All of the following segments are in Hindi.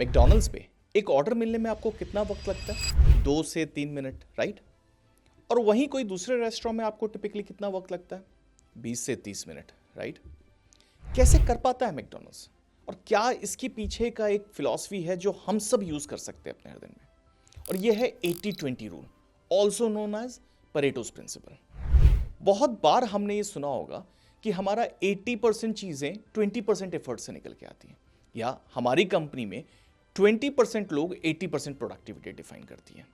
मैकडॉनल्ड्स पे एक ऑर्डर मिलने में आपको कितना वक्त लगता है? 2 से 3 मिनट, राइट? और वहीं कोई दूसरे रेस्टोरेंट में आपको टिपिकली कितना वक्त लगता है? 20 से 30 मिनट, राइट? कैसे कर पाता है मैकडॉनल्ड्स? और क्या इसके पीछे का एक फिलॉसफी है जो हम सब यूज कर सकते हैं अपने हर दिन में? और यह है 80-20 rule, also known as Pareto's principle. बहुत बार हमने ये सुना होगा कि हमारा 80% चीजें 20% एफर्ट से निकल के आती हैं, या हमारी कंपनी में 20% लोग 80% प्रोडक्टिविटी डिफाइन करती है।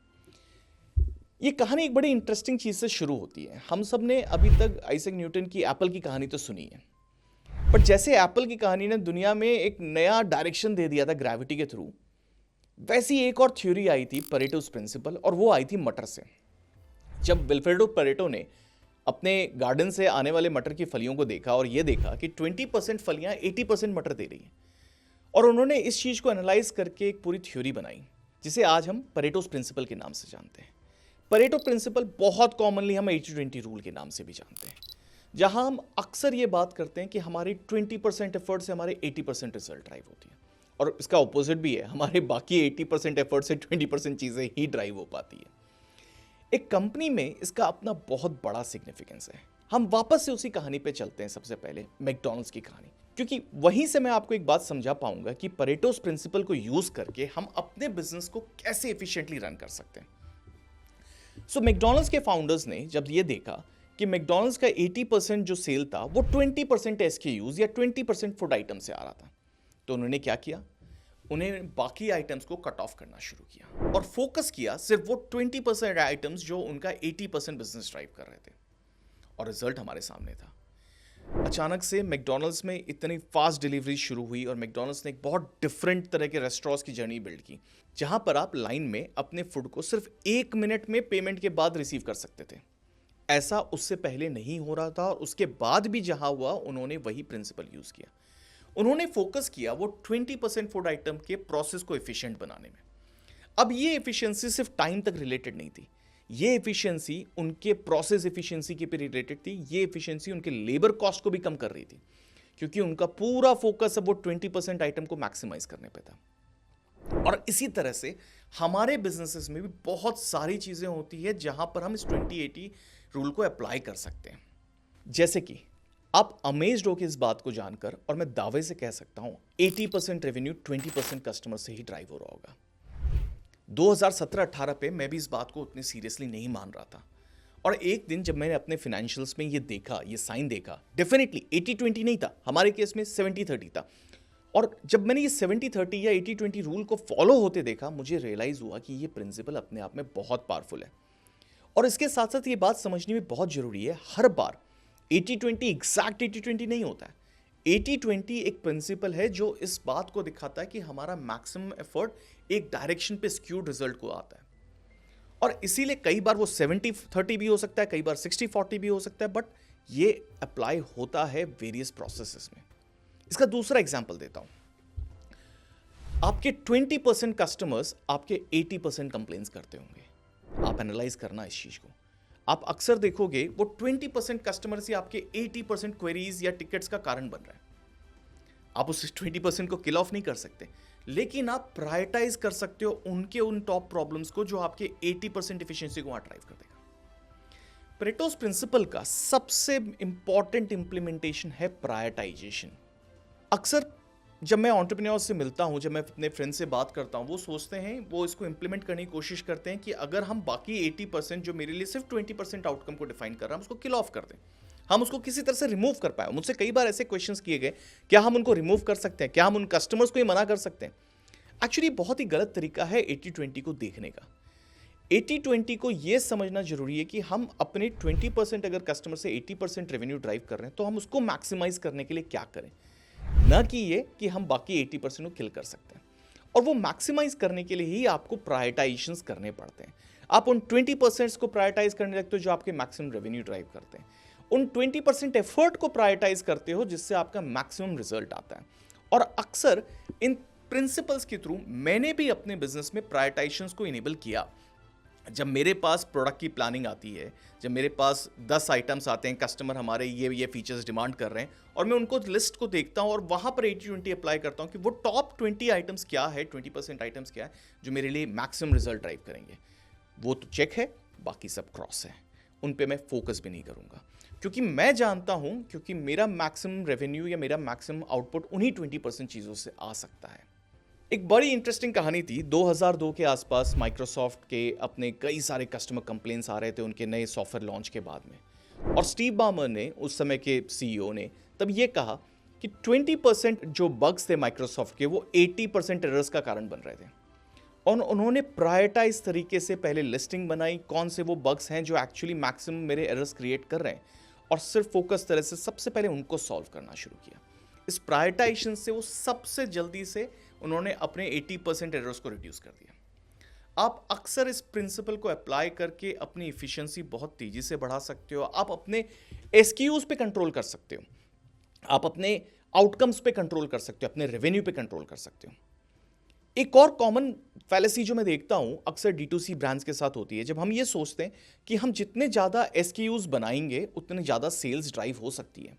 ये कहानी एक बड़ी इंटरेस्टिंग चीज से शुरू होती है। हम सब ने अभी तक आइजैक न्यूटन की एप्पल की कहानी तो सुनी है, बट जैसे एप्पल की कहानी ने दुनिया में एक नया डायरेक्शन दे दिया था ग्रेविटी के थ्रू, वैसी एक और थ्योरी आई थी परेटोस प्रिंसिपल, और वो आई थी मटर से। जब विल्फ्रेडो परेटो ने अपने गार्डन से आने वाले मटर की फलियों को देखा और ये देखा कि 20% फलियां 80% मटर दे रही हैं, और उन्होंने इस चीज को एनालाइज करके एक पूरी थ्योरी बनाई जिसे आज हम परेटोस प्रिंसिपल के नाम से जानते हैं। परेटो प्रिंसिपल बहुत कॉमनली हम 80-20 रूल के नाम से भी जानते हैं, जहां हम अक्सर ये बात करते हैं कि हमारी 20% एफर्ट से हमारे 80% रिजल्ट ड्राइव होती है, और इसका ऑपोजिट भी है, हमारे बाकी 80% एफर्ट से 20% चीजें ही ड्राइव हो पाती है। एक कंपनी में इसका अपना बहुत बड़ा सिग्निफिकेंस है। हम वापस से उसी कहानी पे चलते हैं, सबसे पहले मैकडॉनल्ड्स की कहानी, क्योंकि वहीं से मैं आपको एक बात समझा पाऊंगा कि परेटोस प्रिंसिपल को यूज करके हम अपने बिजनेस को कैसे एफिशिएंटली रन कर सकते हैं। सो मैकडॉनल्ड्स के फाउंडर्स ने जब ये देखा कि मैकडॉनल्ड्स का 80% जो सेल था वो 20% एसकेयूज या 20% फूड आइटम से आ रहा था, तो उन्होंने क्या किया? उन्हें बाकी आइटम्स को कट ऑफ करना शुरू किया और फोकस किया सिर्फ वो 20% आइटम्स जो उनका 80% बिजनेस ड्राइव कर रहे थे, और रिजल्ट हमारे सामने था। अचानक से मैकडॉनल्ड्स में इतनी फास्ट डिलीवरी शुरू हुई और मैकडॉनल्ड्स ने एक बहुत डिफरेंट तरह के रेस्टोरेंट्स की जर्नी बिल्ड की, जहां पर आप लाइन में अपने फूड को सिर्फ 1 मिनट में पेमेंट के बाद रिसीव कर सकते थे। ऐसा उससे पहले नहीं हो रहा था, और उसके बाद भी जहां हुआ उन्होंने वही प्रिंसिपल यूज किया। उन्होंने फोकस किया वो 20% फूड आइटम के प्रोसेस को एफिशिएंट बनाने में। अब ये एफिशिएंसी सिर्फ टाइम तक रिलेटेड नहीं थी, ये एफिशिएंसी उनके प्रोसेस एफिशिएंसी के पे रिलेटेड थी। ये एफिशिएंसी उनके लेबर कॉस्ट को भी कम कर रही थी, क्योंकि उनका पूरा फोकस अब वो 20% आइटम को मैक्सिमाइज करने पे था। और इसी तरह से हमारे बिजनेसेस में भी बहुत सारी चीजें होती है जहां पर हम इस 20-80 रूल को अप्लाई कर सकते हैं। जैसे कि आप अमेज्ड हो कि इस बात को जानकर, और मैं दावे से कह सकता हूं 80% रेवेन्यू 20% कस्टमर से ही ड्राइव हो रहा होगा। 2017-18 पे मैं भी इस बात को उतनी सीरियसली नहीं मान रहा था, और एक दिन जब मैंने अपने फाइनेंशियल्स में ये देखा, ये साइन देखा, डेफिनेटली 80-20 नहीं था, हमारे केस में 70-30 था, और जब मैंने ये 70-30 या 80-20 रूल को फॉलो होते देखा, मुझे रियलाइज हुआ कि ये प्रिंसिपल अपने आप में बहुत पावरफुल है। और इसके साथ साथ ये बात समझनी भी बहुत जरूरी है, हर बार 80-20 एग्जैक्ट 80-20 नहीं होता है। 80-20 एक प्रिंसिपल है जो इस बात को दिखाता है कि हमारा मैक्सिमम एफर्ट एक डायरेक्शन पे स्क्यूड रिजल्ट को आता है, और इसीलिए कई बार वो 70-30 भी हो सकता है, कई बार 60-40 भी हो सकता है, बट ये अप्लाई होता है वेरियस प्रोसेसेस में। इसका दूसरा एग्जांपल देता हूं। आपके 20% कस्टमर्स आपके 80% कंप्लेंट्स करते होंगे। आप एनालाइज करना इस चीज को, आप अक्सर देखोगे वो 20% कस्टमर्स ही आपके 80% क्वेरीज या टिकट्स का कारण बन रहा है। आप उस 20% को किल ऑफ नहीं कर सकते, लेकिन आप प्रायोरिटाइज कर सकते हो उनके उन टॉप प्रॉब्लम्स को जो आपके 80% एफिशिएंसी को ड्राइव कर देगा। परेटोस प्रिंसिपल का सबसे इंपॉर्टेंट इंप्लीमेंटेशन है प्रायोरिटाइजेशन। अक्सर जब मैं एंटरप्रेन्योर्स से मिलता हूं, जब मैं अपने फ्रेंड से बात करता हूं, वो सोचते हैं, वो इसको इंप्लीमेंट करने की कोशिश करते हैं कि अगर हम बाकी 80% जो मेरे लिए सिर्फ 20% आउटकम को डिफाइन कर रहा है, हम उसको किल ऑफ कर दें, हम उसको किसी तरह से रिमूव कर पाए। मुझसे कई बार ऐसे क्वेश्चंस किए गए, क्या हम उनको रिमूव कर सकते हैं, क्या हम उन कस्टमर्स को ही मना कर सकते हैं? एक्चुअली बहुत ही गलत तरीका है 80-20 को देखने का। 80-20 को यह समझना जरूरी है कि हम अपने 20% अगर कस्टमर से 80% रेवेन्यू ड्राइव कर रहे हैं, तो हम उसको मैक्सिमाइज करने के लिए क्या करें, ना कि ये कि हम बाकी 80% को किल कर सकते हैं। और वो मैक्सिमाइज करने के लिए ही आपको प्रायोरिटाइजेशंस करने पड़ते हैं। आप उन 20% को प्रायोरिटाइज करने लगते हो जो आपके मैक्सिमम रेवेन्यू ड्राइव करते हैं, उन 20% एफर्ट को प्रायोरिटाइज करते हो जिससे आपका मैक्सिमम रिजल्ट आता है। और अक्सर इन प्रिंसिपल्स के थ्रू मैंने भी अपने बिजनेस में प्रायोरिटाइजेशंस को इनेबल किया, जब मेरे पास प्रोडक्ट की प्लानिंग आती है, जब मेरे पास 10 आइटम्स आते हैं, कस्टमर हमारे ये फीचर्स डिमांड कर रहे हैं और मैं उनको लिस्ट को देखता हूँ और वहाँ पर 80-20 अप्लाई करता हूँ कि वो टॉप 20 आइटम्स क्या है, 20% आइटम्स क्या है जो मेरे लिए मैक्सिमम रिजल्ट ड्राइव करेंगे। वो तो चेक है, बाकी सब क्रॉस है, उन पे मैं फोकस भी नहीं करूँगा, क्योंकि मैं जानता हूँ, क्योंकि मेरा मैक्सिमम रेवेन्यू या मेरा मैक्सिमम आउटपुट उन्हीं 20% चीज़ों से आ सकता है। एक बड़ी इंटरेस्टिंग कहानी थी। 2002 के आसपास माइक्रोसॉफ्ट के अपने कई सारे कस्टमर कंप्लेंट्स आ रहे थे उनके नए सॉफ्टवेयर लॉन्च के बाद में, और स्टीव बामर ने, उस समय के सीईओ ने, तब ये कहा कि 20% जो बग्स थे माइक्रोसॉफ्ट के, वो 80% एरर्स का कारण बन रहे थे। और उन्होंने प्रायोरिटाइज तरीके से पहले लिस्टिंग बनाई, कौन से वो बग्स हैं जो एक्चुअली मैक्सिमम मेरे एरर्स क्रिएट कर रहे हैं, और सिर्फ फोकस तरह से सबसे पहले उनको सॉल्व करना शुरू किया। इस प्रायोरिटाइजेशन से वो सबसे जल्दी से उन्होंने अपने 80% एरर्स को रिड्यूस कर दिया। आप अक्सर इस प्रिंसिपल को अप्लाई करके अपनी इफिशिएंसी बहुत तेजी से बढ़ा सकते हो। आप अपने एसक्यूज पे कंट्रोल कर सकते हो, आप अपने आउटकम्स पे कंट्रोल कर सकते हो, अपने रेवेन्यू पे कंट्रोल कर सकते हो। एक और कॉमन फैलेसी जो मैं देखता हूं अक्सर D2C ब्रांड्स के साथ होती है, जब हम ये सोचते हैं कि हम जितने ज़्यादा एसक्यूज बनाएंगे उतने ज़्यादा सेल्स ड्राइव हो सकती है।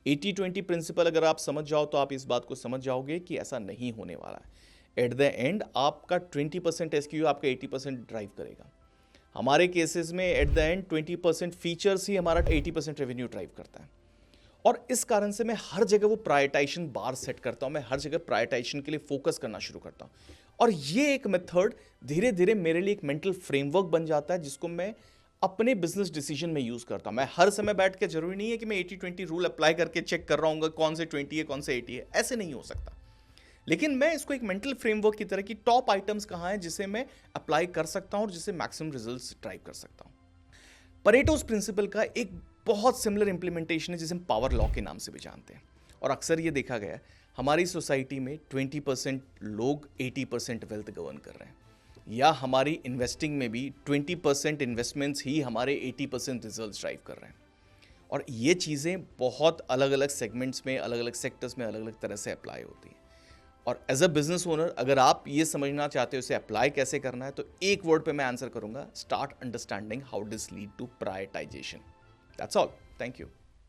80-20 प्रिंसिपल अगर आप समझ जाओ तो आप इस बात को समझ जाओगे कि ऐसा नहीं होने वाला है। एट द एंड आपका 20% एसक्यू आपका 80% ड्राइव करेगा। हमारे केसेस में एट द एंड 20% फीचर्स ही हमारा 80% रेवेन्यू ड्राइव करता है। और इस कारण से मैं हर जगह वो प्रायोरिटाइजेशन बार सेट करता हूं, मैं हर जगह प्रायोरिटाइजेशन के लिए फोकस करना शुरू करता हूं। और ये एक मेथड धीरे धीरे मेरे लिए एक मेंटल फ्रेमवर्क बन जाता है जिसको मैं अपने बिजनेस डिसीजन में यूज करता हूं। मैं हर समय बैठ के, जरूरी नहीं है कि मैं 80-20 रूल अप्लाई करके चेक कर रहा हूँ कौन से 20 है कौन से 80 है, ऐसे नहीं हो सकता। लेकिन मैं इसको एक मेंटल फ्रेमवर्क की तरह की टॉप आइटम्स कहाँ हैं जिसे मैं अप्लाई कर सकता हूं और जिसे मैक्सिमम रिजल्ट्स ड्राइव कर सकता हूं। परेटोस प्रिंसिपल का एक बहुत सिमिलर इंप्लीमेंटेशन है जिसे हम पावर लॉ के नाम से भी जानते हैं। और अक्सर ये देखा गया है हमारी सोसाइटी में 20% लोग 80% वेल्थ गवर्न कर रहे हैं, या हमारी इन्वेस्टिंग में भी 20% इन्वेस्टमेंट्स ही हमारे 80% रिजल्ट्स ड्राइव कर रहे हैं। और ये चीज़ें बहुत अलग अलग सेगमेंट्स में, अलग अलग सेक्टर्स में अलग अलग तरह से अप्लाई होती हैं। और एज अ बिजनेस ओनर अगर आप ये समझना चाहते हो इसे अप्लाई कैसे करना है, तो एक वर्ड पे मैं आंसर करूंगा, start understanding how this lead to prioritisation. That's all, thank you.